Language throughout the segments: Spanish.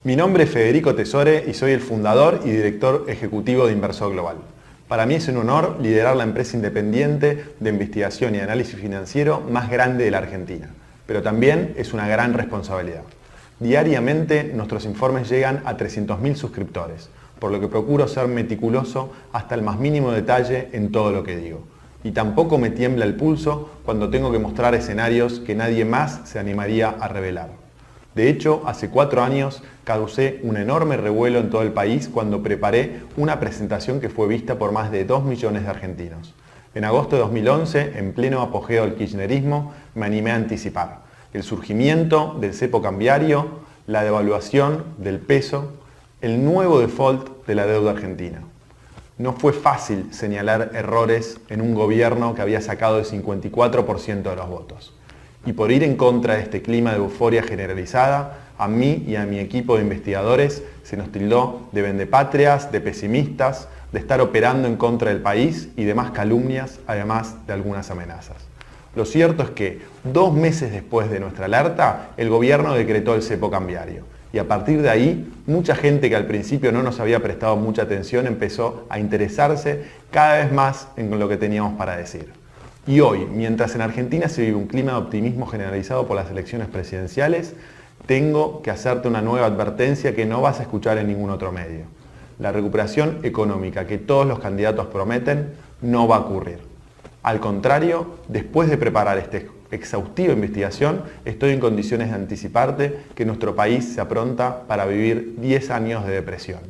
Mi nombre es Federico Tesore y soy el fundador y director ejecutivo de Inversor Global. Para mí es un honor liderar la empresa independiente de investigación y análisis financiero más grande de la Argentina, pero también es una gran responsabilidad. Diariamente nuestros informes llegan a 300.000 suscriptores, por lo que procuro ser meticuloso hasta el más mínimo detalle en todo lo que digo. Y tampoco me tiembla el pulso cuando tengo que mostrar escenarios que nadie más se animaría a revelar. De hecho, hace 4 años causé un enorme revuelo en todo el país cuando preparé una presentación que fue vista por más de 2 millones de argentinos. En agosto de 2011, en pleno apogeo del kirchnerismo, me animé a anticipar el surgimiento del cepo cambiario, la devaluación del peso, el nuevo default de la deuda argentina. No fue fácil señalar errores en un gobierno que había sacado el 54% de los votos. Y por ir en contra de este clima de euforia generalizada, a mí y a mi equipo de investigadores se nos tildó de vendepatrias, de pesimistas, de estar operando en contra del país y demás calumnias, además de algunas amenazas. Lo cierto es que 2 meses después de nuestra alerta, el gobierno decretó el cepo cambiario. Y a partir de ahí, mucha gente que al principio no nos había prestado mucha atención empezó a interesarse cada vez más en lo que teníamos para decir. Y hoy, mientras en Argentina se vive un clima de optimismo generalizado por las elecciones presidenciales, tengo que hacerte una nueva advertencia que no vas a escuchar en ningún otro medio. La recuperación económica que todos los candidatos prometen no va a ocurrir. Al contrario, después de preparar esta exhaustiva investigación, estoy en condiciones de anticiparte que nuestro país se apronta para vivir 10 años de depresión.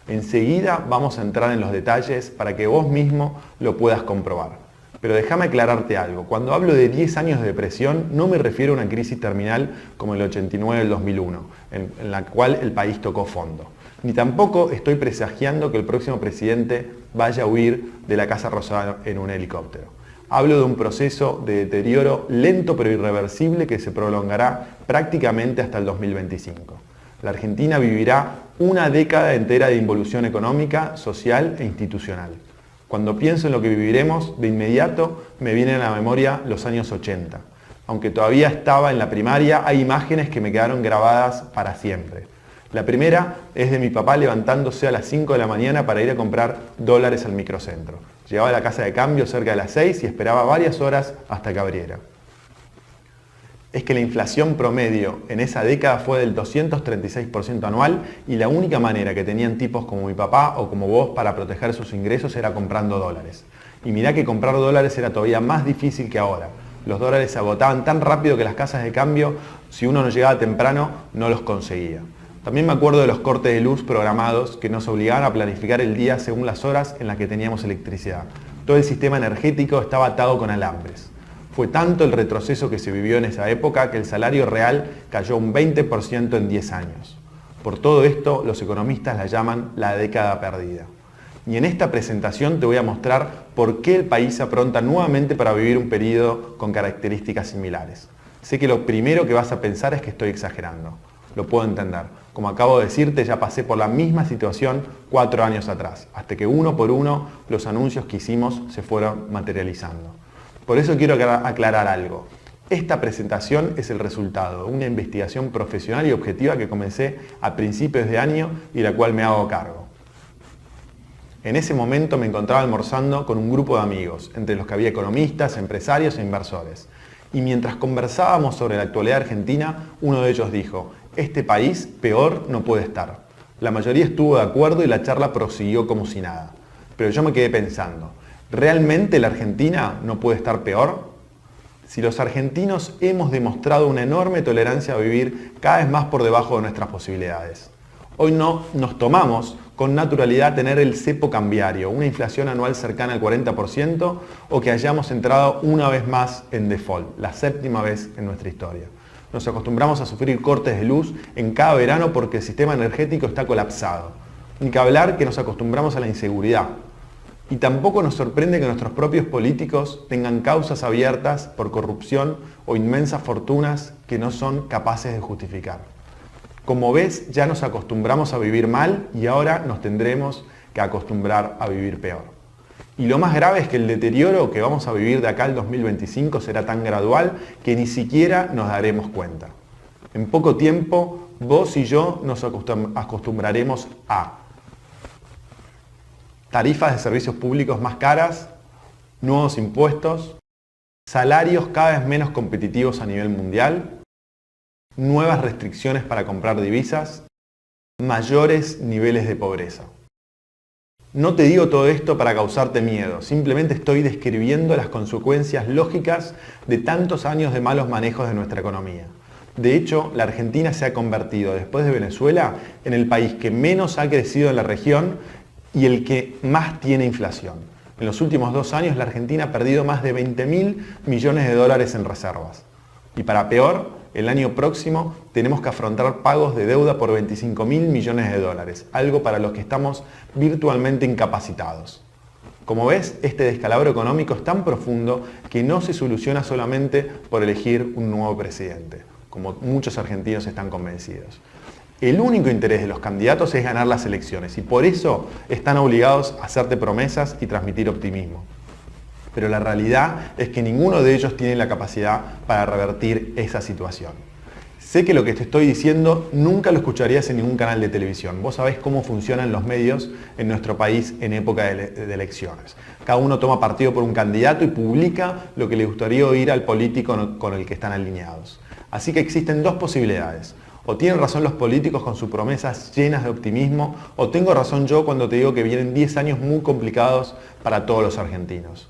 Enseguida vamos a entrar en los detalles para que vos mismo lo puedas comprobar. Pero déjame aclararte algo, cuando hablo de 10 años de depresión no me refiero a una crisis terminal como el 89 del 2001, en la cual el país tocó fondo. Ni tampoco estoy presagiando que el próximo presidente vaya a huir de la Casa Rosada en un helicóptero. Hablo de un proceso de deterioro lento pero irreversible que se prolongará prácticamente hasta el 2025. La Argentina vivirá una década entera de involución económica, social e institucional. Cuando pienso en lo que viviremos, de inmediato me vienen a la memoria los años 80. Aunque todavía estaba en la primaria, hay imágenes que me quedaron grabadas para siempre. La primera es de mi papá levantándose a las 5 de la mañana para ir a comprar dólares al microcentro. Llegaba a la casa de cambio cerca de las 6 y esperaba varias horas hasta que abriera. Es que la inflación promedio en esa década fue del 236% anual y la única manera que tenían tipos como mi papá o como vos para proteger sus ingresos era comprando dólares. Y mirá que comprar dólares era todavía más difícil que ahora. Los dólares se agotaban tan rápido que las casas de cambio, si uno no llegaba temprano, no los conseguía. También me acuerdo de los cortes de luz programados que nos obligaban a planificar el día según las horas en las que teníamos electricidad. Todo el sistema energético estaba atado con alambres. Fue tanto el retroceso que se vivió en esa época que el salario real cayó un 20% en 10 años. Por todo esto, los economistas la llaman la década perdida. Y en esta presentación te voy a mostrar por qué el país se apronta nuevamente para vivir un periodo con características similares. Sé que lo primero que vas a pensar es que estoy exagerando. Lo puedo entender. Como acabo de decirte, ya pasé por la misma situación 4 años atrás, hasta que uno por uno los anuncios que hicimos se fueron materializando. Por eso quiero aclarar algo. Esta presentación es el resultado de una investigación profesional y objetiva que comencé a principios de año y la cual me hago cargo. En ese momento me encontraba almorzando con un grupo de amigos, entre los que había economistas, empresarios e inversores. Y mientras conversábamos sobre la actualidad argentina, uno de ellos dijo: este país peor no puede estar. La mayoría estuvo de acuerdo y la charla prosiguió como si nada. Pero yo me quedé pensando, ¿realmente la Argentina no puede estar peor? Si los argentinos hemos demostrado una enorme tolerancia a vivir cada vez más por debajo de nuestras posibilidades. Hoy no nos tomamos con naturalidad tener el cepo cambiario, una inflación anual cercana al 40% o que hayamos entrado una vez más en default, la 7ª vez en nuestra historia. Nos acostumbramos a sufrir cortes de luz en cada verano porque el sistema energético está colapsado. Ni que hablar que nos acostumbramos a la inseguridad. Y tampoco nos sorprende que nuestros propios políticos tengan causas abiertas por corrupción o inmensas fortunas que no son capaces de justificar. Como ves, ya nos acostumbramos a vivir mal y ahora nos tendremos que acostumbrar a vivir peor. Y lo más grave es que el deterioro que vamos a vivir de acá al 2025 será tan gradual que ni siquiera nos daremos cuenta. En poco tiempo vos y yo nos acostumbraremos a tarifas de servicios públicos más caras, nuevos impuestos, salarios cada vez menos competitivos a nivel mundial, nuevas restricciones para comprar divisas, mayores niveles de pobreza. No te digo todo esto para causarte miedo, simplemente estoy describiendo las consecuencias lógicas de tantos años de malos manejos de nuestra economía. De hecho, la Argentina se ha convertido, después de Venezuela, en el país que menos ha crecido en la región y el que más tiene inflación. En los últimos 2 años, la Argentina ha perdido más de 20.000 millones de dólares en reservas. Y para peor, el año próximo tenemos que afrontar pagos de deuda por 25.000 millones de dólares, algo para los que estamos virtualmente incapacitados. Como ves, este descalabro económico es tan profundo que no se soluciona solamente por elegir un nuevo presidente, como muchos argentinos están convencidos. El único interés de los candidatos es ganar las elecciones y por eso están obligados a hacerte promesas y transmitir optimismo. Pero la realidad es que ninguno de ellos tiene la capacidad para revertir esa situación. Sé que lo que te estoy diciendo nunca lo escucharías en ningún canal de televisión. Vos sabés cómo funcionan los medios en nuestro país en época de elecciones. Cada uno toma partido por un candidato y publica lo que le gustaría oír al político con el que están alineados. Así que existen 2 posibilidades. O tienen razón los políticos con sus promesas llenas de optimismo, o tengo razón yo cuando te digo que vienen 10 años muy complicados para todos los argentinos.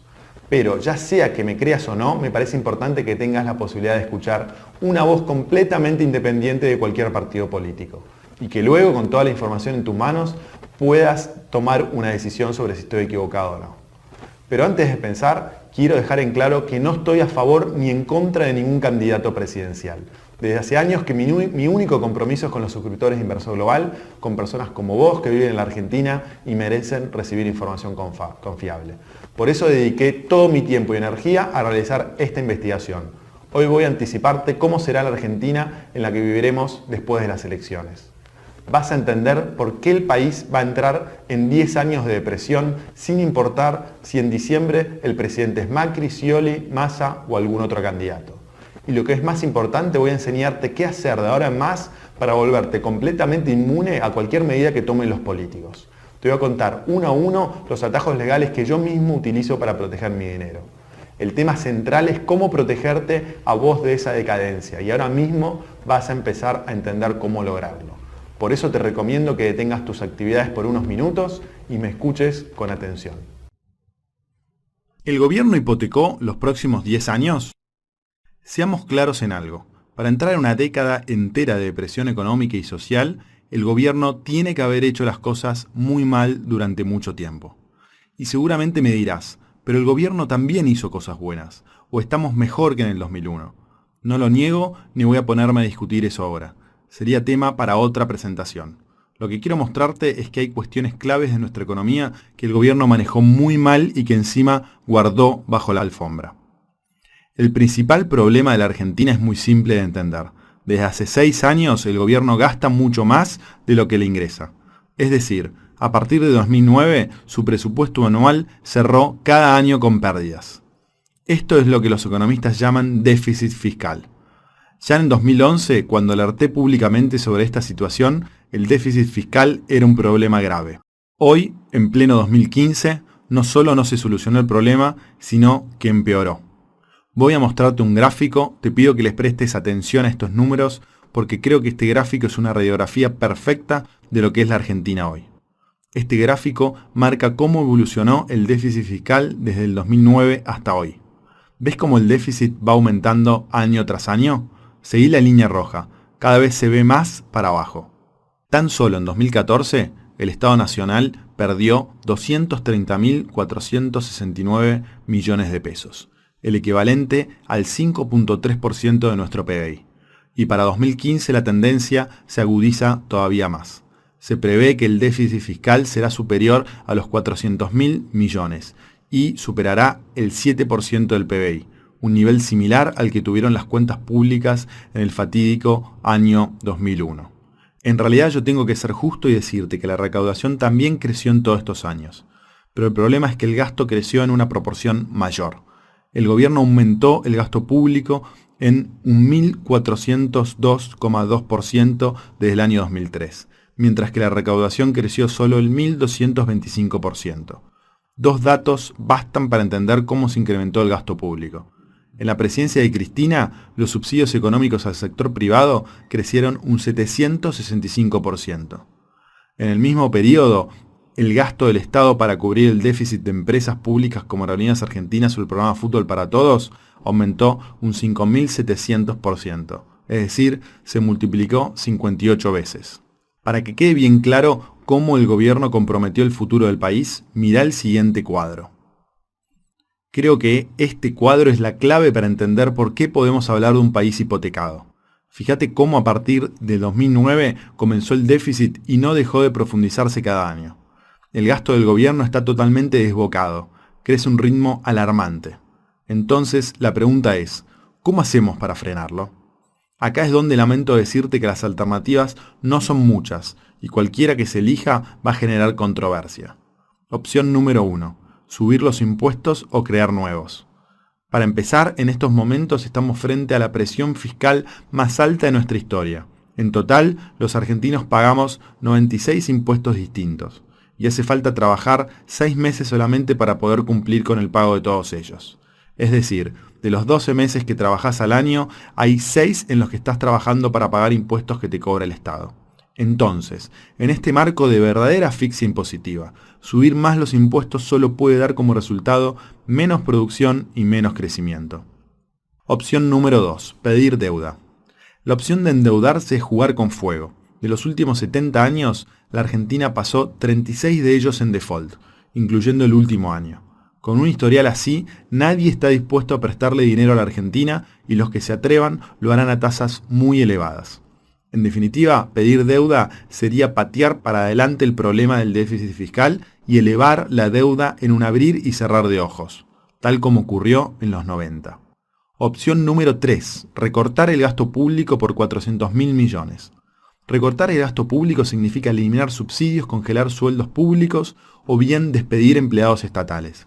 Pero ya sea que me creas o no, me parece importante que tengas la posibilidad de escuchar una voz completamente independiente de cualquier partido político. Y que luego, con toda la información en tus manos, puedas tomar una decisión sobre si estoy equivocado o no. Pero antes de pensar, quiero dejar en claro que no estoy a favor ni en contra de ningún candidato presidencial. Desde hace años que mi único compromiso es con los suscriptores de Inversor Global, con personas como vos que viven en la Argentina y merecen recibir información confiable. Por eso dediqué todo mi tiempo y energía a realizar esta investigación. Hoy voy a anticiparte cómo será la Argentina en la que viviremos después de las elecciones. Vas a entender por qué el país va a entrar en 10 años de depresión sin importar si en diciembre el presidente es Macri, Scioli, Massa o algún otro candidato. Y lo que es más importante, voy a enseñarte qué hacer de ahora en más para volverte completamente inmune a cualquier medida que tomen los políticos. Te voy a contar uno a uno los atajos legales que yo mismo utilizo para proteger mi dinero. El tema central es cómo protegerte a vos de esa decadencia y ahora mismo vas a empezar a entender cómo lograrlo. Por eso te recomiendo que detengas tus actividades por unos minutos y me escuches con atención. ¿El gobierno hipotecó los próximos 10 años? Seamos claros en algo. Para entrar en una década entera de depresión económica y social, el gobierno tiene que haber hecho las cosas muy mal durante mucho tiempo. Y seguramente me dirás, pero el gobierno también hizo cosas buenas, o estamos mejor que en el 2001. No lo niego ni voy a ponerme a discutir eso ahora. Sería tema para otra presentación. Lo que quiero mostrarte es que hay cuestiones claves de nuestra economía que el gobierno manejó muy mal y que encima guardó bajo la alfombra. El principal problema de la Argentina es muy simple de entender. Desde hace 6 años el gobierno gasta mucho más de lo que le ingresa. Es decir, a partir de 2009 su presupuesto anual cerró cada año con pérdidas. Esto es lo que los economistas llaman déficit fiscal. Ya en 2011, cuando alerté públicamente sobre esta situación, el déficit fiscal era un problema grave. Hoy, en pleno 2015, no solo no se solucionó el problema, sino que empeoró. Voy a mostrarte un gráfico, te pido que les prestes atención a estos números porque creo que este gráfico es una radiografía perfecta de lo que es la Argentina hoy. Este gráfico marca cómo evolucionó el déficit fiscal desde el 2009 hasta hoy. ¿Ves cómo el déficit va aumentando año tras año? Seguí la línea roja, cada vez se ve más para abajo. Tan solo en 2014, el Estado Nacional perdió 230.469 millones de pesos. El equivalente al 5.3% de nuestro PBI. Y para 2015 la tendencia se agudiza todavía más. Se prevé que el déficit fiscal será superior a los 400.000 millones y superará el 7% del PBI, un nivel similar al que tuvieron las cuentas públicas en el fatídico año 2001. En realidad yo tengo que ser justo y decirte que la recaudación también creció en todos estos años, pero el problema es que el gasto creció en una proporción mayor. El gobierno aumentó el gasto público en un 1.402,2% desde el año 2003, mientras que la recaudación creció solo el 1.225%. Dos datos bastan para entender cómo se incrementó el gasto público. En la presidencia de Cristina, los subsidios económicos al sector privado crecieron un 765%. En el mismo periodo, el gasto del Estado para cubrir el déficit de empresas públicas como Aerolíneas Argentinas o el programa Fútbol para Todos aumentó un 5.700%, es decir, se multiplicó 58 veces. Para que quede bien claro cómo el gobierno comprometió el futuro del país, mirá el siguiente cuadro. Creo que este cuadro es la clave para entender por qué podemos hablar de un país hipotecado. Fíjate cómo a partir de 2009 comenzó el déficit y no dejó de profundizarse cada año. El gasto del gobierno está totalmente desbocado, crece a un ritmo alarmante. Entonces la pregunta es, ¿cómo hacemos para frenarlo? Acá es donde lamento decirte que las alternativas no son muchas y cualquiera que se elija va a generar controversia. Opción número 1. Subir los impuestos o crear nuevos. Para empezar, en estos momentos estamos frente a la presión fiscal más alta de nuestra historia. En total, los argentinos pagamos 96 impuestos distintos, y hace falta trabajar 6 meses solamente para poder cumplir con el pago de todos ellos. Es decir, de los 12 meses que trabajás al año, hay 6 en los que estás trabajando para pagar impuestos que te cobra el Estado. Entonces, en este marco de verdadera asfixia impositiva, subir más los impuestos solo puede dar como resultado menos producción y menos crecimiento. Opción número 2. Pedir deuda. La opción de endeudarse es jugar con fuego. De los últimos 70 años, la Argentina pasó 36 de ellos en default, incluyendo el último año. Con un historial así, nadie está dispuesto a prestarle dinero a la Argentina y los que se atrevan lo harán a tasas muy elevadas. En definitiva, pedir deuda sería patear para adelante el problema del déficit fiscal y elevar la deuda en un abrir y cerrar de ojos, tal como ocurrió en los 90. Opción número 3. Recortar el gasto público por 400.000 millones. Recortar el gasto público significa eliminar subsidios, congelar sueldos públicos o bien despedir empleados estatales.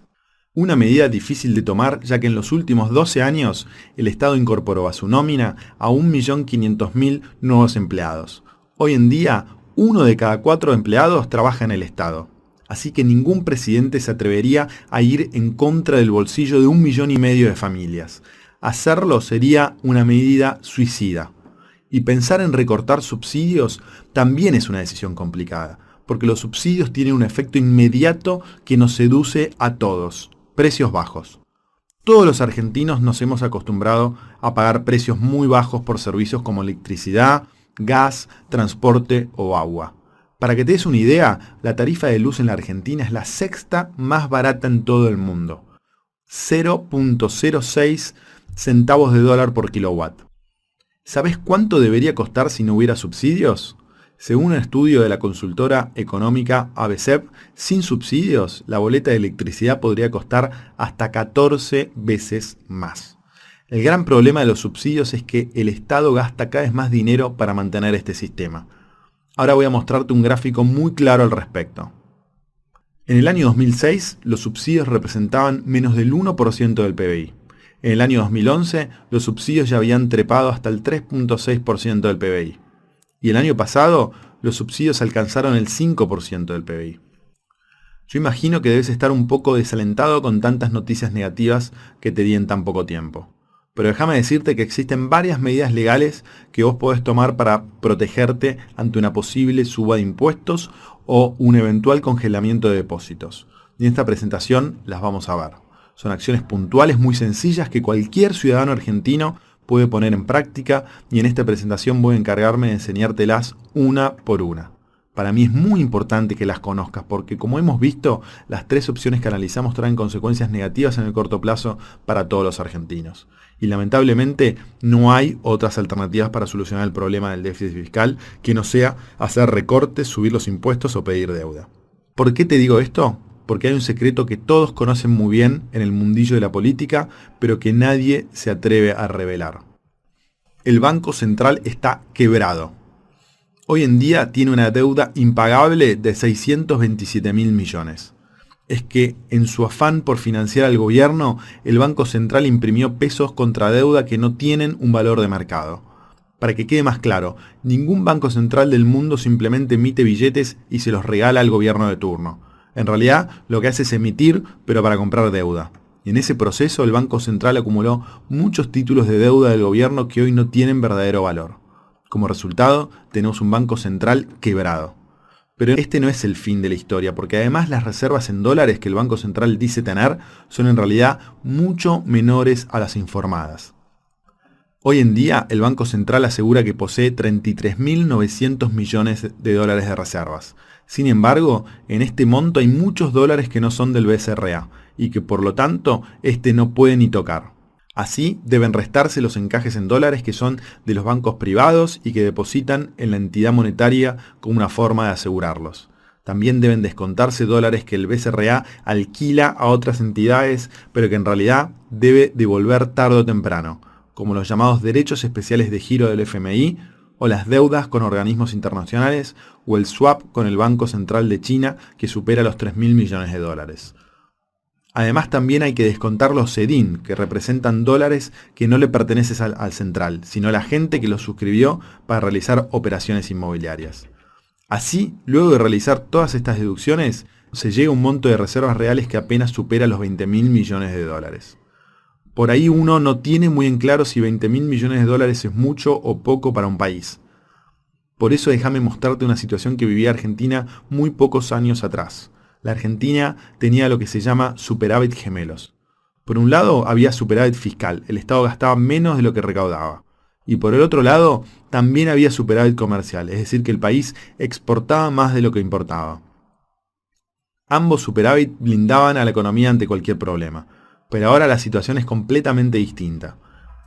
Una medida difícil de tomar, ya que en los últimos 12 años el Estado incorporó a su nómina a 1.500.000 nuevos empleados. Hoy en día, 1 de cada 4 empleados trabaja en el Estado. Así que ningún presidente se atrevería a ir en contra del bolsillo de 1,5 millones de familias. Hacerlo sería una medida suicida. Y pensar en recortar subsidios también es una decisión complicada, porque los subsidios tienen un efecto inmediato que nos seduce a todos. Precios bajos. Todos los argentinos nos hemos acostumbrado a pagar precios muy bajos por servicios como electricidad, gas, transporte o agua. Para que te des una idea, la tarifa de luz en la Argentina es la sexta más barata en todo el mundo. 0.06 centavos de dólar por kilowatt. ¿Sabes cuánto debería costar si no hubiera subsidios? Según un estudio de la consultora económica ABCEP, sin subsidios, la boleta de electricidad podría costar hasta 14 veces más. El gran problema de los subsidios es que el Estado gasta cada vez más dinero para mantener este sistema. Ahora voy a mostrarte un gráfico muy claro al respecto. En el año 2006, los subsidios representaban menos del 1% del PBI. En el año 2011, los subsidios ya habían trepado hasta el 3.6% del PBI. Y el año pasado, los subsidios alcanzaron el 5% del PBI. Yo imagino que debes estar un poco desalentado con tantas noticias negativas que te di en tan poco tiempo. Pero déjame decirte que existen varias medidas legales que vos podés tomar para protegerte ante una posible suba de impuestos o un eventual congelamiento de depósitos. Y en esta presentación las vamos a ver. Son acciones puntuales muy sencillas que cualquier ciudadano argentino puede poner en práctica y en esta presentación voy a encargarme de enseñártelas una por una. Para mí es muy importante que las conozcas porque, como hemos visto, las 3 opciones que analizamos traen consecuencias negativas en el corto plazo para todos los argentinos. Y lamentablemente no hay otras alternativas para solucionar el problema del déficit fiscal que no sea hacer recortes, subir los impuestos o pedir deuda. ¿Por qué te digo esto? Porque hay un secreto que todos conocen muy bien en el mundillo de la política, pero que nadie se atreve a revelar. El Banco Central está quebrado. Hoy en día tiene una deuda impagable de 627.000 millones. es que en su afán por financiar al gobierno, el Banco Central imprimió pesos contra deuda que no tienen un valor de mercado. Para que quede más claro, ningún banco central del mundo simplemente emite billetes y se los regala al gobierno de turno. En realidad, lo que hace es emitir, pero para comprar deuda. Y en ese proceso, el Banco Central acumuló muchos títulos de deuda del gobierno que hoy no tienen verdadero valor. Como resultado, tenemos un Banco Central quebrado. Pero este no es el fin de la historia, porque además las reservas en dólares que el Banco Central dice tener son en realidad mucho menores a las informadas. Hoy en día, el Banco Central asegura que posee 33.900 millones de dólares de reservas. Sin embargo, en este monto hay muchos dólares que no son del BCRA y que por lo tanto este no puede ni tocar. Así, deben restarse los encajes en dólares que son de los bancos privados y que depositan en la entidad monetaria como una forma de asegurarlos. También deben descontarse dólares que el BCRA alquila a otras entidades, pero que en realidad debe devolver tarde o temprano, como los llamados derechos especiales de giro del FMI, o las deudas con organismos internacionales, o el swap con el Banco Central de China, que supera los 3.000 millones de dólares. Además, también hay que descontar los CEDIN, que representan dólares que no le pertenecen al central, sino a la gente que los suscribió para realizar operaciones inmobiliarias. Así, luego de realizar todas estas deducciones, se llega a un monto de reservas reales que apenas supera los 20.000 millones de dólares. Por ahí uno no tiene muy en claro si 20.000 millones de dólares es mucho o poco para un país. Por eso déjame mostrarte una situación que vivía Argentina muy pocos años atrás. La Argentina tenía lo que se llama superávit gemelos. Por un lado había superávit fiscal, el Estado gastaba menos de lo que recaudaba. Y por el otro lado también había superávit comercial, es decir que el país exportaba más de lo que importaba. Ambos superávit blindaban a la economía ante cualquier problema. Pero ahora la situación es completamente distinta.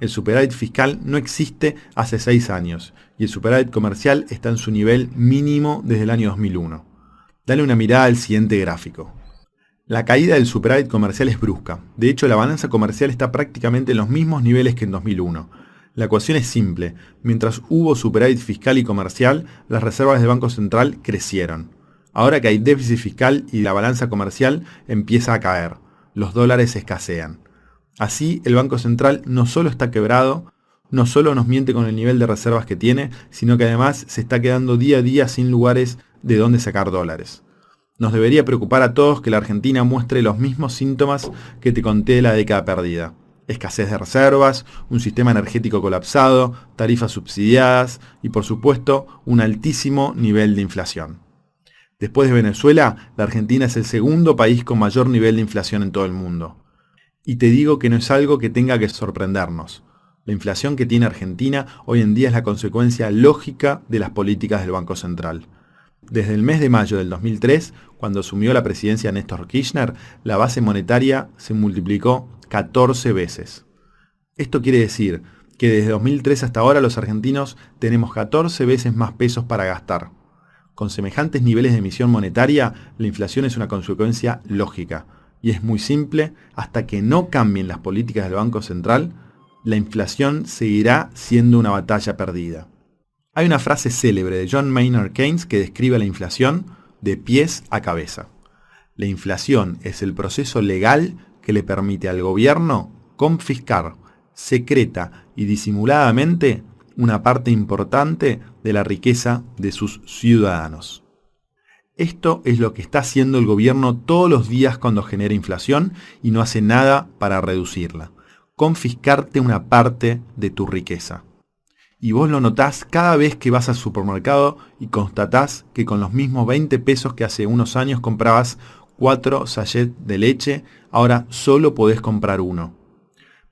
El superávit fiscal no existe hace 6 años y el superávit comercial está en su nivel mínimo desde el año 2001. Dale una mirada al siguiente gráfico. La caída del superávit comercial es brusca. De hecho, la balanza comercial está prácticamente en los mismos niveles que en 2001. La ecuación es simple. Mientras hubo superávit fiscal y comercial, las reservas del Banco Central crecieron. Ahora que hay déficit fiscal y la balanza comercial empieza a caer. Los dólares escasean. Así, el Banco Central no solo está quebrado, no solo nos miente con el nivel de reservas que tiene, sino que además se está quedando día a día sin lugares de dónde sacar dólares. Nos debería preocupar a todos que la Argentina muestre los mismos síntomas que te conté de la década perdida. Escasez de reservas, un sistema energético colapsado, tarifas subsidiadas y por supuesto un altísimo nivel de inflación. Después de Venezuela, la Argentina es el segundo país con mayor nivel de inflación en todo el mundo. Y te digo que no es algo que tenga que sorprendernos. La inflación que tiene Argentina hoy en día es la consecuencia lógica de las políticas del Banco Central. Desde el mes de mayo del 2003, cuando asumió la presidencia Néstor Kirchner, la base monetaria se multiplicó 14 veces. Esto quiere decir que desde 2003 hasta ahora los argentinos tenemos 14 veces más pesos para gastar. Con semejantes niveles de emisión monetaria, la inflación es una consecuencia lógica. Y es muy simple, hasta que no cambien las políticas del Banco Central, la inflación seguirá siendo una batalla perdida. Hay una frase célebre de John Maynard Keynes que describe la inflación de pies a cabeza. La inflación es el proceso legal que le permite al gobierno confiscar, secreta y disimuladamente una parte importante de la riqueza de sus ciudadanos. Esto es lo que está haciendo el gobierno todos los días cuando genera inflación y no hace nada para reducirla. Confiscarte una parte de tu riqueza. Y vos lo notás cada vez que vas al supermercado y constatás que con los mismos 20 pesos que hace unos años comprabas 4 sachets de leche, ahora solo podés comprar uno.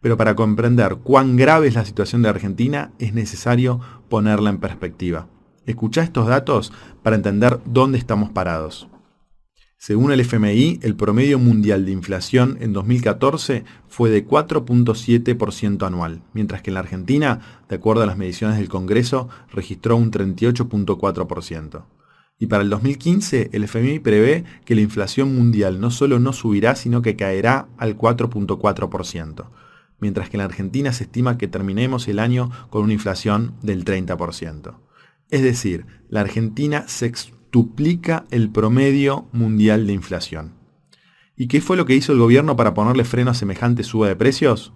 Pero para comprender cuán grave es la situación de Argentina, es necesario ponerla en perspectiva. Escuchá estos datos para entender dónde estamos parados. Según el FMI, el promedio mundial de inflación en 2014 fue de 4.7% anual, mientras que en la Argentina, de acuerdo a las mediciones del Congreso, registró un 38.4%. Y para el 2015, el FMI prevé que la inflación mundial no solo no subirá, sino que caerá al 4.4%, mientras que en la Argentina se estima que terminemos el año con una inflación del 30%. Es decir, la Argentina sextuplica el promedio mundial de inflación. ¿Y qué fue lo que hizo el gobierno para ponerle freno a semejante suba de precios?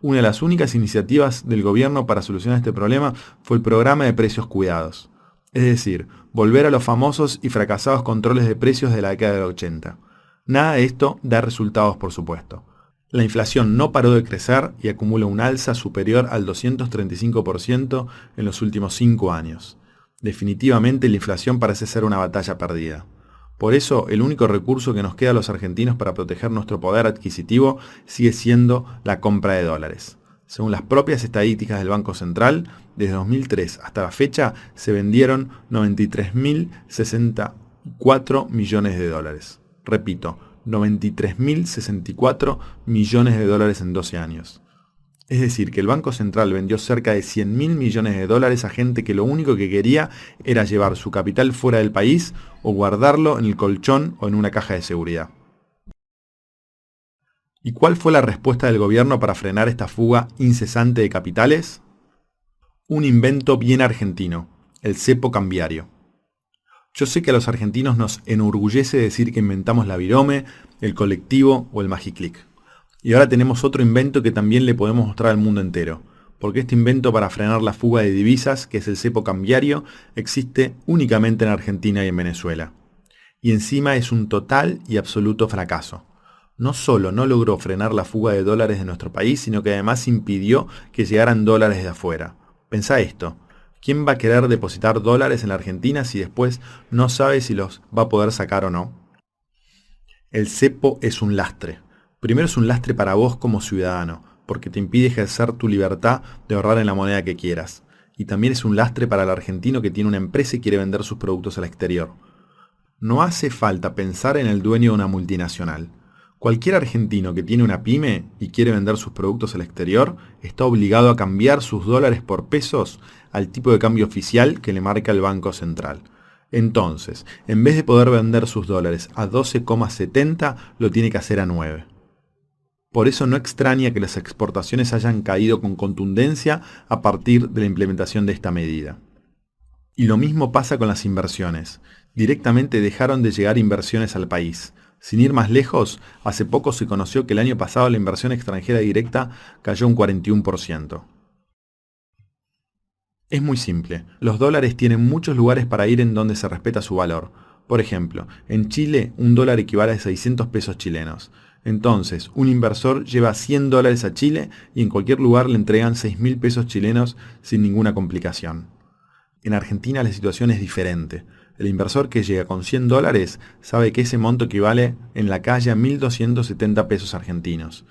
Una de las únicas iniciativas del gobierno para solucionar este problema fue el programa de precios cuidados. Es decir, volver a los famosos y fracasados controles de precios de la década del 80. Nada de esto da resultados, por supuesto. La inflación no paró de crecer y acumula un alza superior al 235% en los últimos 5 años. Definitivamente la inflación parece ser una batalla perdida. Por eso, el único recurso que nos queda a los argentinos para proteger nuestro poder adquisitivo sigue siendo la compra de dólares. Según las propias estadísticas del Banco Central, desde 2003 hasta la fecha se vendieron 93.064 millones de dólares. Repito, 93.064 millones de dólares en 12 años. Es decir, que el Banco Central vendió cerca de 100.000 millones de dólares a gente que lo único que quería era llevar su capital fuera del país o guardarlo en el colchón o en una caja de seguridad. ¿Y cuál fue la respuesta del gobierno para frenar esta fuga incesante de capitales? Un invento bien argentino, el cepo cambiario. Yo sé que a los argentinos nos enorgullece decir que inventamos la virome, el colectivo o el magiclick. Y ahora tenemos otro invento que también le podemos mostrar al mundo entero, porque este invento para frenar la fuga de divisas, que es el cepo cambiario, existe únicamente en Argentina y en Venezuela. Y encima es un total y absoluto fracaso. No solo no logró frenar la fuga de dólares de nuestro país, sino que además impidió que llegaran dólares de afuera. Pensá esto. ¿Quién va a querer depositar dólares en la Argentina si después no sabe si los va a poder sacar o no? El cepo es un lastre. Primero es un lastre para vos como ciudadano, porque te impide ejercer tu libertad de ahorrar en la moneda que quieras. Y también es un lastre para el argentino que tiene una empresa y quiere vender sus productos al exterior. No hace falta pensar en el dueño de una multinacional. Cualquier argentino que tiene una pyme y quiere vender sus productos al exterior está obligado a cambiar sus dólares por pesos al tipo de cambio oficial que le marca el Banco Central. Entonces, en vez de poder vender sus dólares a 12,70, lo tiene que hacer a 9. Por eso no extraña que las exportaciones hayan caído con contundencia a partir de la implementación de esta medida. Y lo mismo pasa con las inversiones. Directamente dejaron de llegar inversiones al país. Sin ir más lejos, hace poco se conoció que el año pasado la inversión extranjera directa cayó un 41%. Es muy simple. Los dólares tienen muchos lugares para ir en donde se respeta su valor. Por ejemplo, en Chile un dólar equivale a 600 pesos chilenos. Entonces, un inversor lleva 100 dólares a Chile y en cualquier lugar le entregan 6.000 pesos chilenos sin ninguna complicación. En Argentina la situación es diferente. El inversor que llega con 100 dólares sabe que ese monto equivale en la calle a 1.270 pesos argentinos.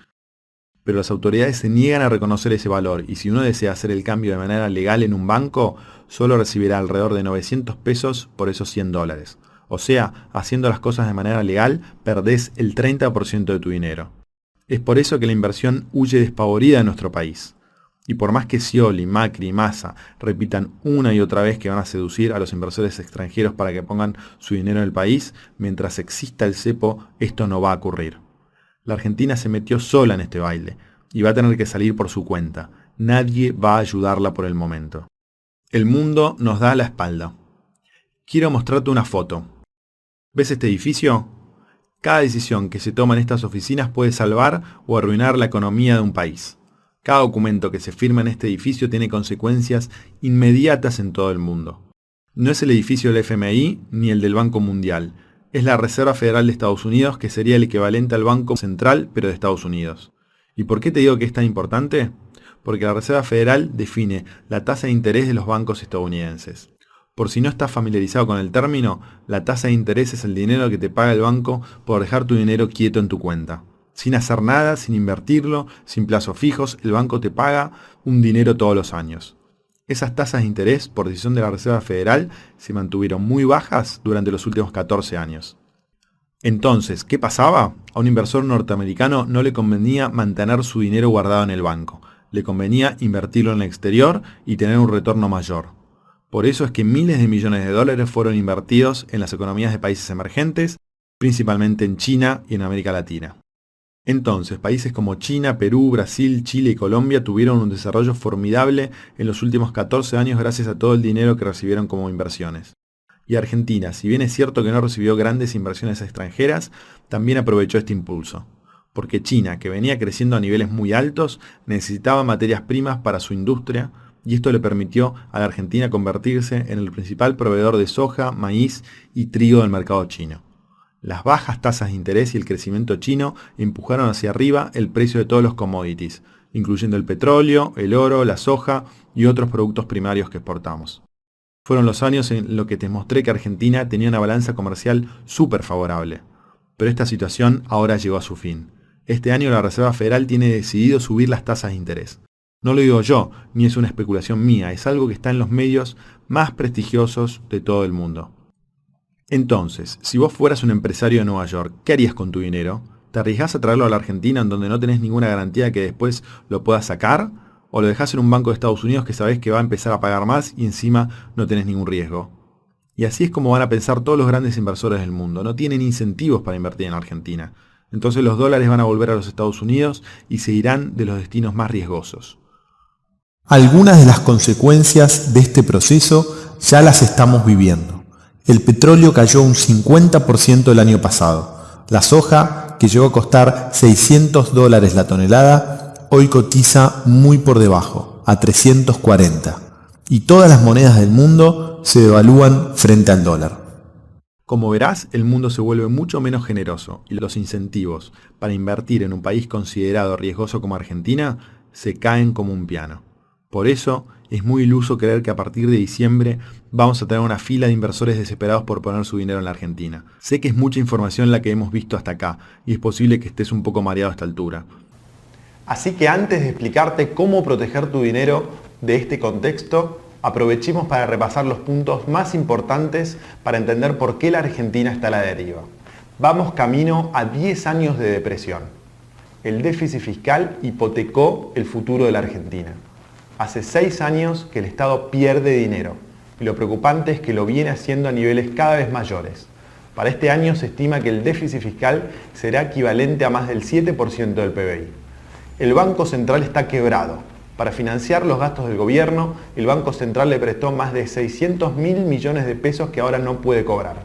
Pero las autoridades se niegan a reconocer ese valor y si uno desea hacer el cambio de manera legal en un banco, solo recibirá alrededor de 900 pesos por esos 100 dólares. O sea, haciendo las cosas de manera legal, perdés el 30% de tu dinero. Es por eso que la inversión huye despavorida de nuestro país. Y por más que Scioli, Macri y Massa repitan una y otra vez que van a seducir a los inversores extranjeros para que pongan su dinero en el país, mientras exista el cepo, esto no va a ocurrir. La Argentina se metió sola en este baile y va a tener que salir por su cuenta. Nadie va a ayudarla por el momento. El mundo nos da la espalda. Quiero mostrarte una foto. ¿Ves este edificio? Cada decisión que se toma en estas oficinas puede salvar o arruinar la economía de un país. Cada documento que se firma en este edificio tiene consecuencias inmediatas en todo el mundo. No es el edificio del FMI ni el del Banco Mundial. Es la Reserva Federal de Estados Unidos, que sería el equivalente al Banco Central, pero de Estados Unidos. ¿Y por qué te digo que es tan importante? Porque la Reserva Federal define la tasa de interés de los bancos estadounidenses. Por si no estás familiarizado con el término, la tasa de interés es el dinero que te paga el banco por dejar tu dinero quieto en tu cuenta. Sin hacer nada, sin invertirlo, sin plazos fijos, el banco te paga un dinero todos los años. Esas tasas de interés, por decisión de la Reserva Federal, se mantuvieron muy bajas durante los últimos 14 años. Entonces, ¿qué pasaba? A un inversor norteamericano no le convenía mantener su dinero guardado en el banco. Le convenía invertirlo en el exterior y tener un retorno mayor. Por eso es que miles de millones de dólares fueron invertidos en las economías de países emergentes, principalmente en China y en América Latina. Entonces, países como China, Perú, Brasil, Chile y Colombia tuvieron un desarrollo formidable en los últimos 14 años gracias a todo el dinero que recibieron como inversiones. Y Argentina, si bien es cierto que no recibió grandes inversiones extranjeras, también aprovechó este impulso. Porque China, que venía creciendo a niveles muy altos, necesitaba materias primas para su industria, y esto le permitió a la Argentina convertirse en el principal proveedor de soja, maíz y trigo del mercado chino. Las bajas tasas de interés y el crecimiento chino empujaron hacia arriba el precio de todos los commodities, incluyendo el petróleo, el oro, la soja y otros productos primarios que exportamos. Fueron los años en los que te mostré que Argentina tenía una balanza comercial súper favorable. Pero esta situación ahora llegó a su fin. Este año la Reserva Federal tiene decidido subir las tasas de interés. No lo digo yo, ni es una especulación mía, es algo que está en los medios más prestigiosos de todo el mundo. Entonces, si vos fueras un empresario de Nueva York, ¿qué harías con tu dinero? ¿Te arriesgás a traerlo a la Argentina en donde no tenés ninguna garantía de que después lo puedas sacar? ¿O lo dejás en un banco de Estados Unidos que sabés que va a empezar a pagar más y encima no tenés ningún riesgo? Y así es como van a pensar todos los grandes inversores del mundo. No tienen incentivos para invertir en Argentina. Entonces los dólares van a volver a los Estados Unidos y se irán de los destinos más riesgosos. Algunas de las consecuencias de este proceso ya las estamos viviendo. El petróleo cayó un 50% el año pasado. La soja, que llegó a costar $600 la tonelada, hoy cotiza muy por debajo, a 340. Y todas las monedas del mundo se devalúan frente al dólar. Como verás, el mundo se vuelve mucho menos generoso y los incentivos para invertir en un país considerado riesgoso como Argentina se caen como un piano. Por eso, es muy iluso creer que a partir de diciembre vamos a tener una fila de inversores desesperados por poner su dinero en la Argentina. Sé que es mucha información la que hemos visto hasta acá y es posible que estés un poco mareado a esta altura. Así que antes de explicarte cómo proteger tu dinero de este contexto, aprovechemos para repasar los puntos más importantes para entender por qué la Argentina está a la deriva. Vamos camino a 10 años de depresión. El déficit fiscal hipotecó el futuro de la Argentina. Hace 6 años que el Estado pierde dinero y lo preocupante es que lo viene haciendo a niveles cada vez mayores. Para este año se estima que el déficit fiscal será equivalente a más del 7% del PBI. El Banco Central está quebrado. Para financiar los gastos del gobierno, el Banco Central le prestó más de 600.000 millones de pesos que ahora no puede cobrar.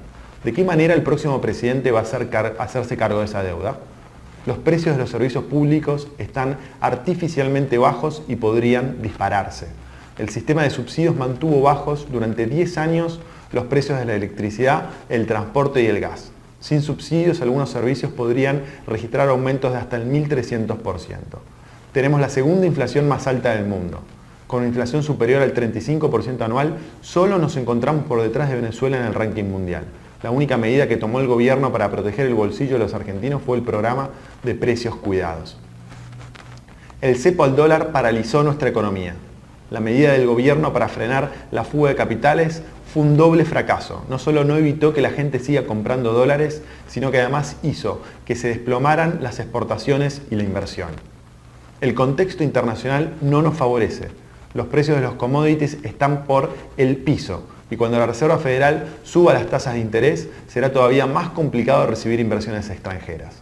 ¿De qué manera el próximo presidente va a hacerse cargo de esa deuda? Los precios de los servicios públicos están artificialmente bajos y podrían dispararse. El sistema de subsidios mantuvo bajos durante 10 años los precios de la electricidad, el transporte y el gas. Sin subsidios, algunos servicios podrían registrar aumentos de hasta el 1.300%. Tenemos la segunda inflación más alta del mundo. Con una inflación superior al 35% anual, solo nos encontramos por detrás de Venezuela en el ranking mundial. La única medida que tomó el gobierno para proteger el bolsillo de los argentinos fue el programa de precios cuidados. El cepo al dólar paralizó nuestra economía. La medida del gobierno para frenar la fuga de capitales fue un doble fracaso. No solo no evitó que la gente siga comprando dólares, sino que además hizo que se desplomaran las exportaciones y la inversión. El contexto internacional no nos favorece. Los precios de los commodities están por el piso. Y cuando la Reserva Federal suba las tasas de interés, será todavía más complicado recibir inversiones extranjeras.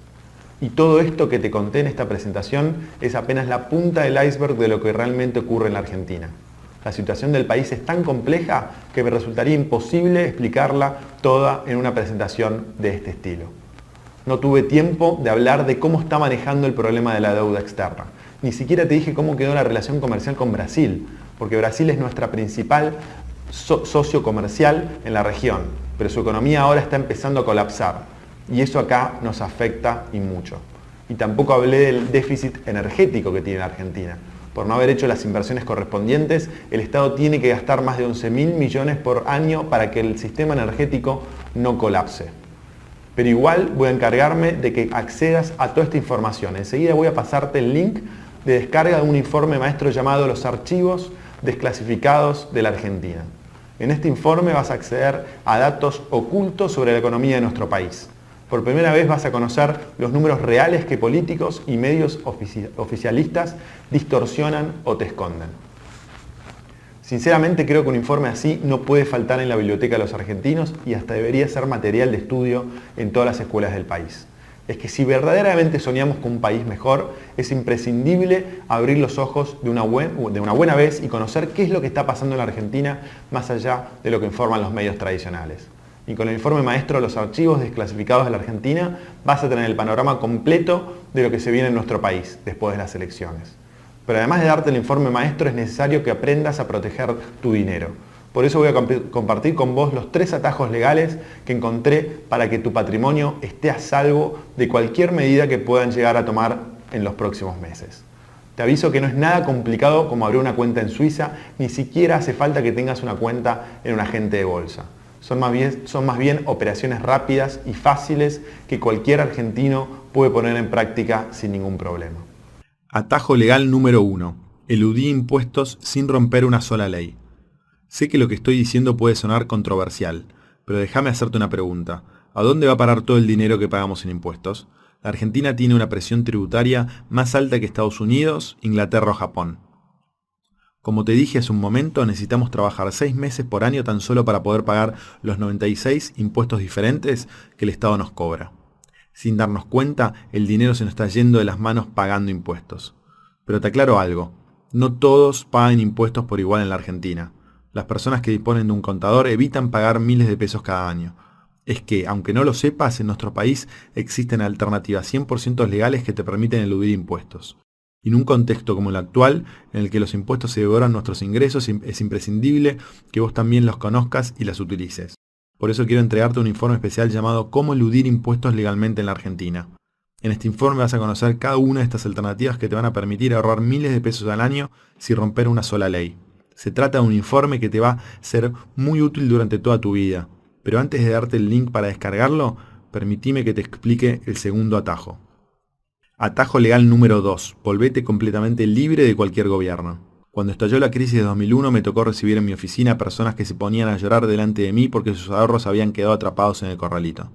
Y todo esto que te conté en esta presentación es apenas la punta del iceberg de lo que realmente ocurre en la Argentina. La situación del país es tan compleja que me resultaría imposible explicarla toda en una presentación de este estilo. No tuve tiempo de hablar de cómo está manejando el problema de la deuda externa. Ni siquiera te dije cómo quedó la relación comercial con Brasil, porque Brasil es nuestra principal socio comercial en la región, pero su economía ahora está empezando a colapsar y eso acá nos afecta y mucho. Y tampoco hablé del déficit energético que tiene la Argentina. Por no haber hecho las inversiones correspondientes, el Estado tiene que gastar más de 11.000 millones por año para que el sistema energético no colapse. Pero igual voy a encargarme de que accedas a toda esta información. Enseguida voy a pasarte el link de descarga de un informe maestro llamado Los Archivos Desclasificados de la Argentina. En este informe vas a acceder a datos ocultos sobre la economía de nuestro país. Por primera vez vas a conocer los números reales que políticos y medios oficialistas distorsionan o te esconden. Sinceramente creo que un informe así no puede faltar en la biblioteca de los argentinos y hasta debería ser material de estudio en todas las escuelas del país. es que si verdaderamente soñamos con un país mejor, es imprescindible abrir los ojos de una buena vez y conocer qué es lo que está pasando en la Argentina más allá de lo que informan los medios tradicionales. Y con el informe maestro Los archivos desclasificados de la Argentina vas a tener el panorama completo de lo que se viene en nuestro país después de las elecciones. Pero además de darte el informe maestro es necesario que aprendas a proteger tu dinero. Por eso voy a compartir con vos los 3 atajos legales que encontré para que tu patrimonio esté a salvo de cualquier medida que puedan llegar a tomar en los próximos meses. Te aviso que no es nada complicado como abrir una cuenta en Suiza, ni siquiera hace falta que tengas una cuenta en un agente de bolsa. Son más bien operaciones rápidas y fáciles que cualquier argentino puede poner en práctica sin ningún problema. Atajo legal número 1. Eludir impuestos sin romper una sola ley. Sé que lo que estoy diciendo puede sonar controversial, pero déjame hacerte una pregunta. ¿A dónde va a parar todo el dinero que pagamos en impuestos? La Argentina tiene una presión tributaria más alta que Estados Unidos, Inglaterra o Japón. Como te dije hace un momento, necesitamos trabajar 6 meses por año tan solo para poder pagar los 96 impuestos diferentes que el Estado nos cobra. Sin darnos cuenta, el dinero se nos está yendo de las manos pagando impuestos. Pero te aclaro algo, no todos pagan impuestos por igual en la Argentina. Las personas que disponen de un contador evitan pagar miles de pesos cada año. Es que, aunque no lo sepas, en nuestro país existen alternativas 100% legales que te permiten eludir impuestos. Y en un contexto como el actual, en el que los impuestos se devoran nuestros ingresos, es imprescindible que vos también los conozcas y las utilices. Por eso quiero entregarte un informe especial llamado Cómo eludir impuestos legalmente en la Argentina. En este informe vas a conocer cada una de estas alternativas que te van a permitir ahorrar miles de pesos al año sin romper una sola ley. Se trata de un informe que te va a ser muy útil durante toda tu vida. Pero antes de darte el link para descargarlo, permitime que te explique el segundo atajo. Atajo legal número 2. Volvete completamente libre de cualquier gobierno. Cuando estalló la crisis de 2001 me tocó recibir en mi oficina personas que se ponían a llorar delante de mí porque sus ahorros habían quedado atrapados en el corralito.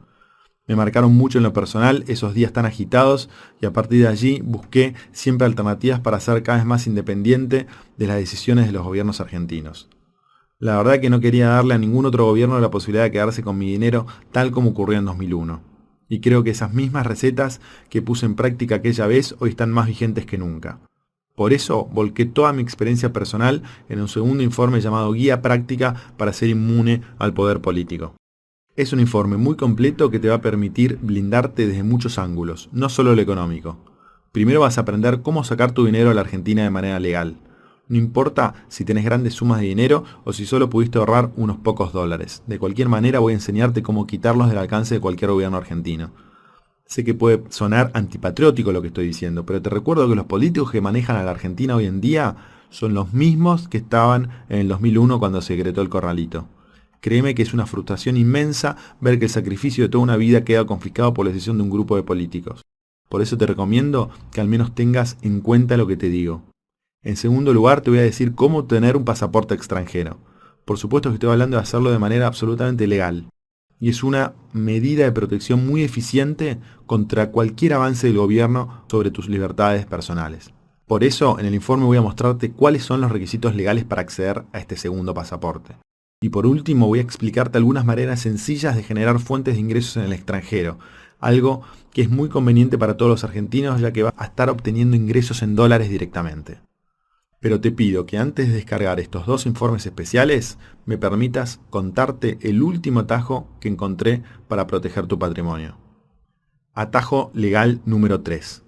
Me marcaron mucho en lo personal esos días tan agitados y a partir de allí busqué siempre alternativas para ser cada vez más independiente de las decisiones de los gobiernos argentinos. La verdad que no quería darle a ningún otro gobierno la posibilidad de quedarse con mi dinero tal como ocurrió en 2001. Y creo que esas mismas recetas que puse en práctica aquella vez hoy están más vigentes que nunca. Por eso volqué toda mi experiencia personal en un segundo informe llamado Guía Práctica para ser inmune al poder político. Es un informe muy completo que te va a permitir blindarte desde muchos ángulos, no solo el económico. Primero vas a aprender cómo sacar tu dinero a la Argentina de manera legal. No importa si tenés grandes sumas de dinero o si solo pudiste ahorrar unos pocos dólares. De cualquier manera voy a enseñarte cómo quitarlos del alcance de cualquier gobierno argentino. Sé que puede sonar antipatriótico lo que estoy diciendo, pero te recuerdo que los políticos que manejan a la Argentina hoy en día son los mismos que estaban en el 2001 cuando se decretó el corralito. Créeme que es una frustración inmensa ver que el sacrificio de toda una vida queda confiscado por la decisión de un grupo de políticos. Por eso te recomiendo que al menos tengas en cuenta lo que te digo. En segundo lugar, te voy a decir cómo obtener un pasaporte extranjero. Por supuesto que estoy hablando de hacerlo de manera absolutamente legal. Y es una medida de protección muy eficiente contra cualquier avance del gobierno sobre tus libertades personales. Por eso, en el informe voy a mostrarte cuáles son los requisitos legales para acceder a este segundo pasaporte. Y por último, voy a explicarte algunas maneras sencillas de generar fuentes de ingresos en el extranjero. Algo que es muy conveniente para todos los argentinos, ya que vas a estar obteniendo ingresos en dólares directamente. Pero te pido que antes de descargar estos 2 informes especiales, me permitas contarte el último atajo que encontré para proteger tu patrimonio. Atajo legal número 3.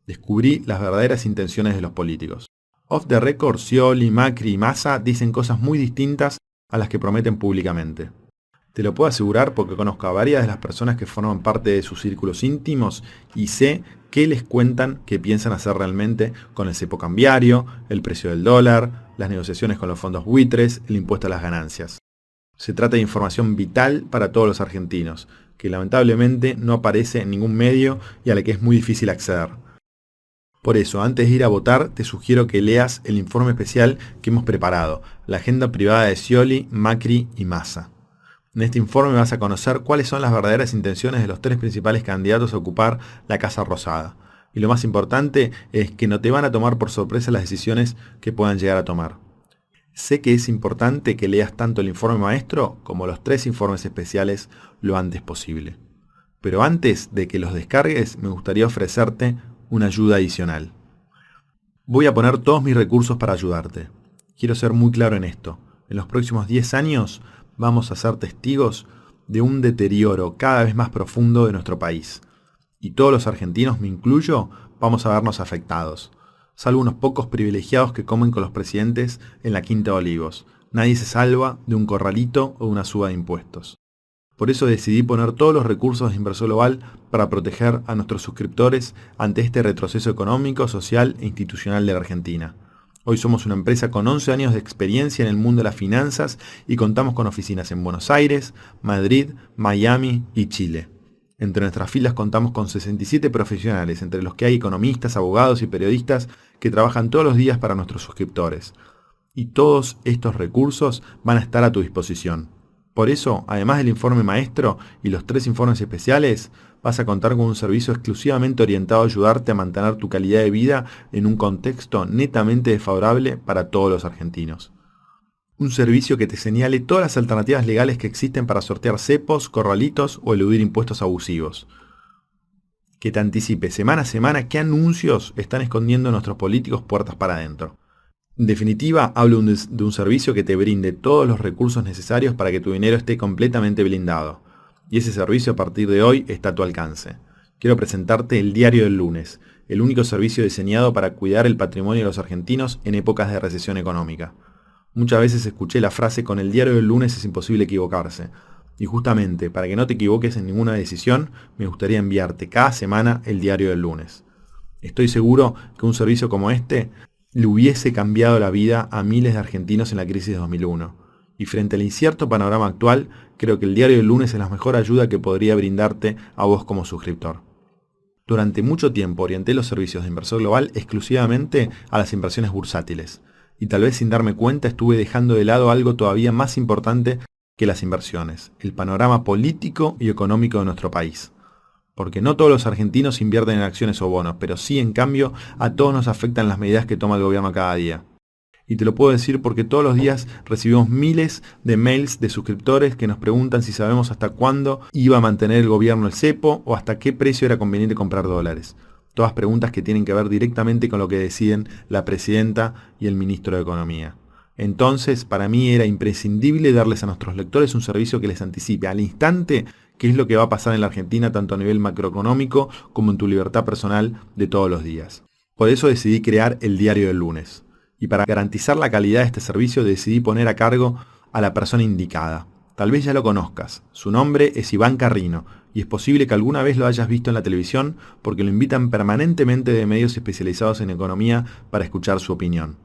Descubrí las verdaderas intenciones de los políticos. Off the record, Scioli, Macri y Massa dicen cosas muy distintas a las que prometen públicamente. Te lo puedo asegurar porque conozco a varias de las personas que forman parte de sus círculos íntimos y sé qué les cuentan que piensan hacer realmente con el cepo cambiario, el precio del dólar, las negociaciones con los fondos buitres, el impuesto a las ganancias. Se trata de información vital para todos los argentinos, que lamentablemente no aparece en ningún medio y a la que es muy difícil acceder. Por eso, antes de ir a votar, te sugiero que leas el informe especial que hemos preparado, la agenda privada de Scioli, Macri y Massa. En este informe vas a conocer cuáles son las verdaderas intenciones de los 3 principales candidatos a ocupar la Casa Rosada. Y lo más importante es que no te van a tomar por sorpresa las decisiones que puedan llegar a tomar. Sé que es importante que leas tanto el informe maestro como los 3 informes especiales lo antes posible. Pero antes de que los descargues, me gustaría ofrecerte una ayuda adicional. Voy a poner todos mis recursos para ayudarte. Quiero ser muy claro en esto. En los próximos 10 años vamos a ser testigos de un deterioro cada vez más profundo de nuestro país. Y todos los argentinos, me incluyo, vamos a vernos afectados. Salvo unos pocos privilegiados que comen con los presidentes en la Quinta de Olivos. Nadie se salva de un corralito o de una suba de impuestos. Por eso decidí poner todos los recursos de Inversor Global para proteger a nuestros suscriptores ante este retroceso económico, social e institucional de la Argentina. Hoy somos una empresa con 11 años de experiencia en el mundo de las finanzas y contamos con oficinas en Buenos Aires, Madrid, Miami y Chile. Entre nuestras filas contamos con 67 profesionales, entre los que hay economistas, abogados y periodistas que trabajan todos los días para nuestros suscriptores. Y todos estos recursos van a estar a tu disposición. Por eso, además del informe maestro y los 3 informes especiales, vas a contar con un servicio exclusivamente orientado a ayudarte a mantener tu calidad de vida en un contexto netamente desfavorable para todos los argentinos. Un servicio que te señale todas las alternativas legales que existen para sortear cepos, corralitos o eludir impuestos abusivos. Que te anticipe semana a semana qué anuncios están escondiendo nuestros políticos puertas para adentro. En definitiva, hablo de un servicio que te brinde todos los recursos necesarios para que tu dinero esté completamente blindado. Y ese servicio a partir de hoy está a tu alcance. Quiero presentarte el Diario del Lunes, el único servicio diseñado para cuidar el patrimonio de los argentinos en épocas de recesión económica. Muchas veces escuché la frase "con el Diario del Lunes es imposible equivocarse". Y justamente, para que no te equivoques en ninguna decisión, me gustaría enviarte cada semana el Diario del Lunes. Estoy seguro que un servicio como este le hubiese cambiado la vida a miles de argentinos en la crisis de 2001. Y frente al incierto panorama actual, creo que el Diario del Lunes es la mejor ayuda que podría brindarte a vos como suscriptor. Durante mucho tiempo orienté los servicios de Inversor Global exclusivamente a las inversiones bursátiles. Y tal vez sin darme cuenta estuve dejando de lado algo todavía más importante que las inversiones, el panorama político y económico de nuestro país. Porque no todos los argentinos invierten en acciones o bonos, pero sí, en cambio, a todos nos afectan las medidas que toma el gobierno cada día. Y te lo puedo decir porque todos los días recibimos miles de mails de suscriptores que nos preguntan si sabemos hasta cuándo iba a mantener el gobierno el cepo o hasta qué precio era conveniente comprar dólares. Todas preguntas que tienen que ver directamente con lo que deciden la presidenta y el ministro de Economía. Entonces, para mí era imprescindible darles a nuestros lectores un servicio que les anticipe al instante qué es lo que va a pasar en la Argentina tanto a nivel macroeconómico como en tu libertad personal de todos los días. Por eso decidí crear el Diario del Lunes. Y para garantizar la calidad de este servicio decidí poner a cargo a la persona indicada. Tal vez ya lo conozcas. Su nombre es Iván Carrino y es posible que alguna vez lo hayas visto en la televisión porque lo invitan permanentemente de medios especializados en economía para escuchar su opinión.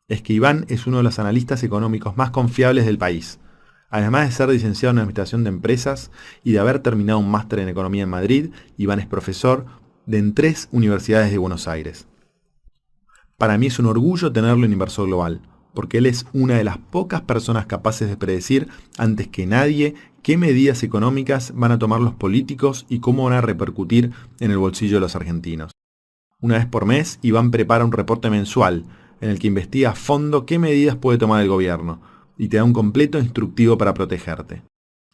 Es que Iván es uno de los analistas económicos más confiables del país. Además de ser licenciado en Administración de Empresas y de haber terminado un máster en Economía en Madrid, Iván es profesor en 3 universidades de Buenos Aires. Para mí es un orgullo tenerlo en Inversor Global, porque él es una de las pocas personas capaces de predecir antes que nadie qué medidas económicas van a tomar los políticos y cómo van a repercutir en el bolsillo de los argentinos. Una vez por mes, Iván prepara un reporte mensual en el que investiga a fondo qué medidas puede tomar el gobierno y te da un completo instructivo para protegerte.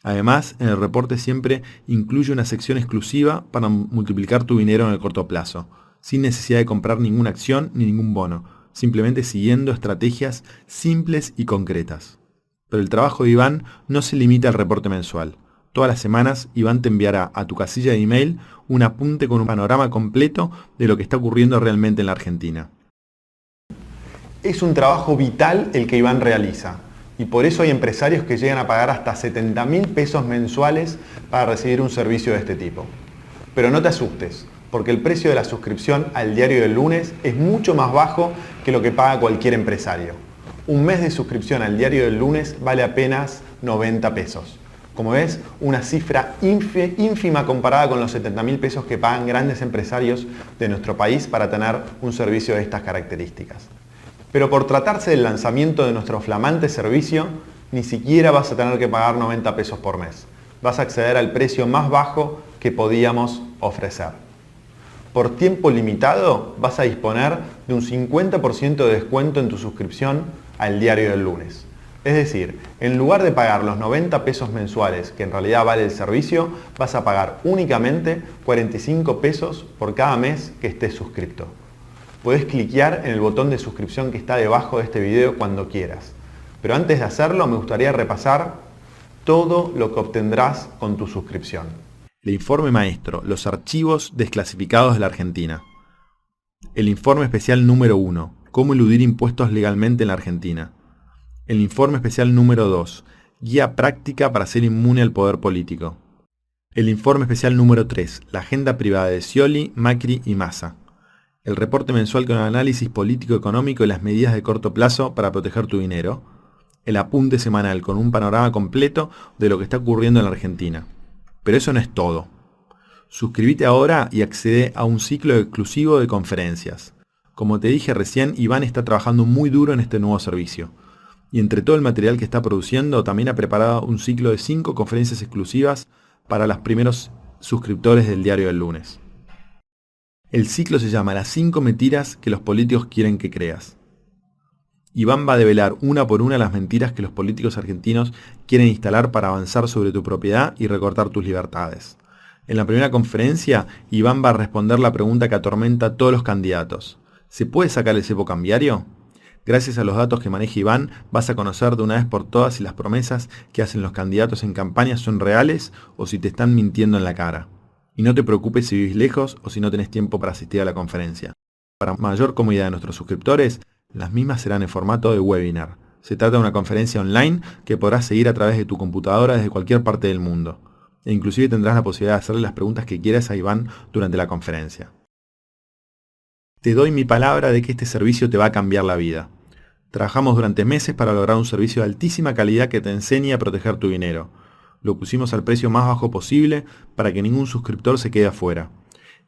Además, en el reporte siempre incluye una sección exclusiva para multiplicar tu dinero en el corto plazo, sin necesidad de comprar ninguna acción ni ningún bono, simplemente siguiendo estrategias simples y concretas. Pero el trabajo de Iván no se limita al reporte mensual. Todas las semanas, Iván te enviará a tu casilla de email un apunte con un panorama completo de lo que está ocurriendo realmente en la Argentina. Es un trabajo vital el que Iván realiza y por eso hay empresarios que llegan a pagar hasta 70.000 pesos mensuales para recibir un servicio de este tipo. Pero no te asustes, porque el precio de la suscripción al Diario del Lunes es mucho más bajo que lo que paga cualquier empresario. Un mes de suscripción al Diario del Lunes vale apenas 90 pesos. Como ves, una cifra ínfima comparada con los 70.000 pesos que pagan grandes empresarios de nuestro país para tener un servicio de estas características. Pero por tratarse del lanzamiento de nuestro flamante servicio, ni siquiera vas a tener que pagar 90 pesos por mes. Vas a acceder al precio más bajo que podíamos ofrecer. Por tiempo limitado vas a disponer de un 50% de descuento en tu suscripción al Diario del Lunes. Es decir, en lugar de pagar los 90 pesos mensuales que en realidad vale el servicio, vas a pagar únicamente 45 pesos por cada mes que estés suscripto. Podés cliquear en el botón de suscripción que está debajo de este video cuando quieras. Pero antes de hacerlo, me gustaría repasar todo lo que obtendrás con tu suscripción. El informe maestro, los archivos desclasificados de la Argentina. El informe especial número 1, cómo eludir impuestos legalmente en la Argentina. El informe especial número 2, guía práctica para ser inmune al poder político. El informe especial número 3, la agenda privada de Scioli, Macri y Massa. El reporte mensual con análisis político-económico y las medidas de corto plazo para proteger tu dinero. El apunte semanal con un panorama completo de lo que está ocurriendo en la Argentina. Pero eso no es todo. Suscríbete ahora y accede a un ciclo exclusivo de conferencias. Como te dije recién, Iván está trabajando muy duro en este nuevo servicio. Y entre todo el material que está produciendo, también ha preparado un ciclo de 5 conferencias exclusivas para los primeros suscriptores del Diario del Lunes. El ciclo se llama Las 5 mentiras que los políticos quieren que creas. Iván va a develar una por una las mentiras que los políticos argentinos quieren instalar para avanzar sobre tu propiedad y recortar tus libertades. En la primera conferencia, Iván va a responder la pregunta que atormenta a todos los candidatos. ¿Se puede sacar el cepo cambiario? Gracias a los datos que maneja Iván, vas a conocer de una vez por todas si las promesas que hacen los candidatos en campaña son reales o si te están mintiendo en la cara. Y no te preocupes si vivís lejos o si no tenés tiempo para asistir a la conferencia. Para mayor comodidad de nuestros suscriptores, las mismas serán en formato de webinar. Se trata de una conferencia online que podrás seguir a través de tu computadora desde cualquier parte del mundo. E inclusive tendrás la posibilidad de hacerle las preguntas que quieras a Iván durante la conferencia. Te doy mi palabra de que este servicio te va a cambiar la vida. Trabajamos durante meses para lograr un servicio de altísima calidad que te enseñe a proteger tu dinero. Lo pusimos al precio más bajo posible para que ningún suscriptor se quede afuera.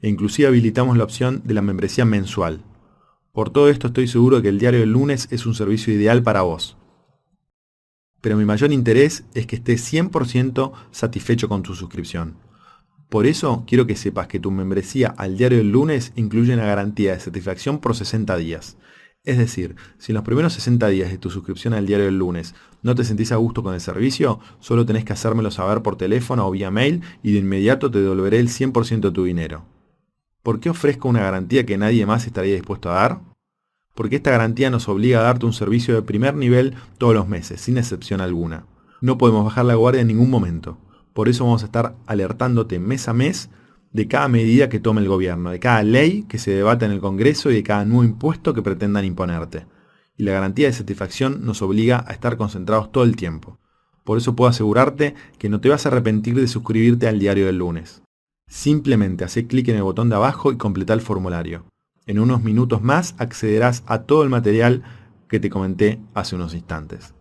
E inclusive habilitamos la opción de la membresía mensual. Por todo esto estoy seguro que el Diario del Lunes es un servicio ideal para vos. Pero mi mayor interés es que estés 100% satisfecho con tu suscripción. Por eso quiero que sepas que tu membresía al Diario del Lunes incluye una garantía de satisfacción por 60 días. Es decir, si en los primeros 60 días de tu suscripción al Diario del Lunes no te sentís a gusto con el servicio, solo tenés que hacérmelo saber por teléfono o vía mail y de inmediato te devolveré el 100% de tu dinero. ¿Por qué ofrezco una garantía que nadie más estaría dispuesto a dar? Porque esta garantía nos obliga a darte un servicio de primer nivel todos los meses, sin excepción alguna. No podemos bajar la guardia en ningún momento. Por eso vamos a estar alertándote mes a mes de cada medida que tome el gobierno, de cada ley que se debata en el Congreso y de cada nuevo impuesto que pretendan imponerte. Y la garantía de satisfacción nos obliga a estar concentrados todo el tiempo. Por eso puedo asegurarte que no te vas a arrepentir de suscribirte al Diario del Lunes. Simplemente hacé clic en el botón de abajo y completa el formulario. En unos minutos más accederás a todo el material que te comenté hace unos instantes.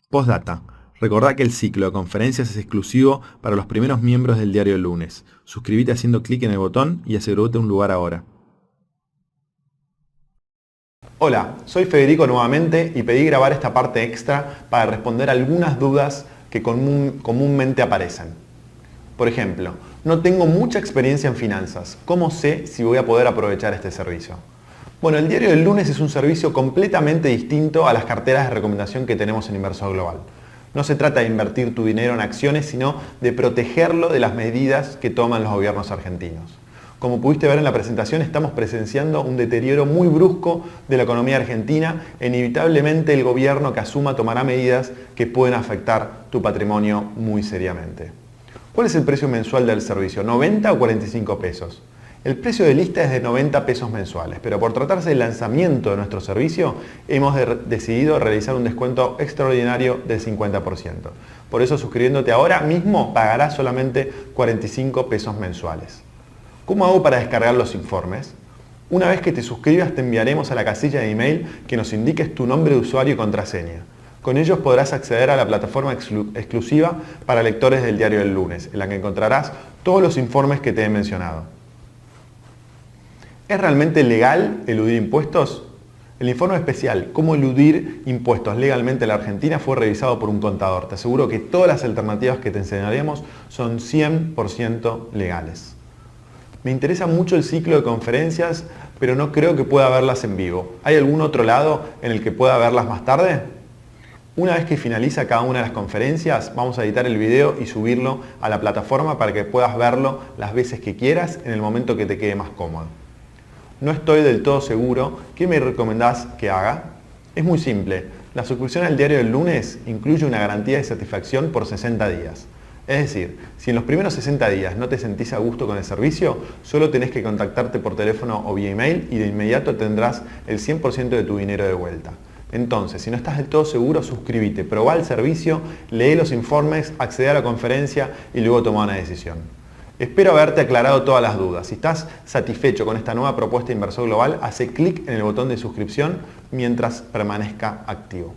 Postdata. Recordá que el ciclo de conferencias es exclusivo para los primeros miembros del Diario del Lunes. Suscríbete haciendo clic en el botón y asegúrate un lugar ahora. Hola, soy Federico nuevamente y pedí grabar esta parte extra para responder algunas dudas que comúnmente aparecen. Por ejemplo, no tengo mucha experiencia en finanzas. ¿Cómo sé si voy a poder aprovechar este servicio? Bueno, el Diario del Lunes es un servicio completamente distinto a las carteras de recomendación que tenemos en Inversor Global. No se trata de invertir tu dinero en acciones, sino de protegerlo de las medidas que toman los gobiernos argentinos. Como pudiste ver en la presentación, estamos presenciando un deterioro muy brusco de la economía argentina e inevitablemente el gobierno que asuma tomará medidas que pueden afectar tu patrimonio muy seriamente. ¿Cuál es el precio mensual del servicio? ¿90 o 45 pesos? El precio de lista es de 90 pesos mensuales, pero por tratarse del lanzamiento de nuestro servicio, hemos decidido realizar un descuento extraordinario del 50%. Por eso, suscribiéndote ahora mismo, pagarás solamente 45 pesos mensuales. ¿Cómo hago para descargar los informes? Una vez que te suscribas, te enviaremos a la casilla de email que nos indiques tu nombre de usuario y contraseña. Con ellos podrás acceder a la plataforma exclusiva para lectores del Diario del Lunes, en la que encontrarás todos los informes que te he mencionado. ¿Es realmente legal eludir impuestos? El informe especial ¿Cómo eludir impuestos legalmente en la Argentina? Fue revisado por un contador. Te aseguro que todas las alternativas que te enseñaremos son 100% legales. Me interesa mucho el ciclo de conferencias pero no creo que pueda verlas en vivo. ¿Hay algún otro lado en el que pueda verlas más tarde? Una vez que finaliza cada una de las conferencias, vamos a editar el video y subirlo a la plataforma para que puedas verlo las veces que quieras en el momento que te quede más cómodo. No estoy del todo seguro. ¿Qué me recomendás que haga? Es muy simple. La suscripción al diario del lunes incluye una garantía de satisfacción por 60 días. Es decir, si en los primeros 60 días no te sentís a gusto con el servicio, solo tenés que contactarte por teléfono o vía email y de inmediato tendrás el 100% de tu dinero de vuelta. Entonces, si no estás del todo seguro, suscríbete, probá el servicio, lee los informes, accede a la conferencia y luego toma una decisión. Espero haberte aclarado todas las dudas. Si estás satisfecho con esta nueva propuesta de Inversor Global, hace clic en el botón de suscripción mientras permanezca activo.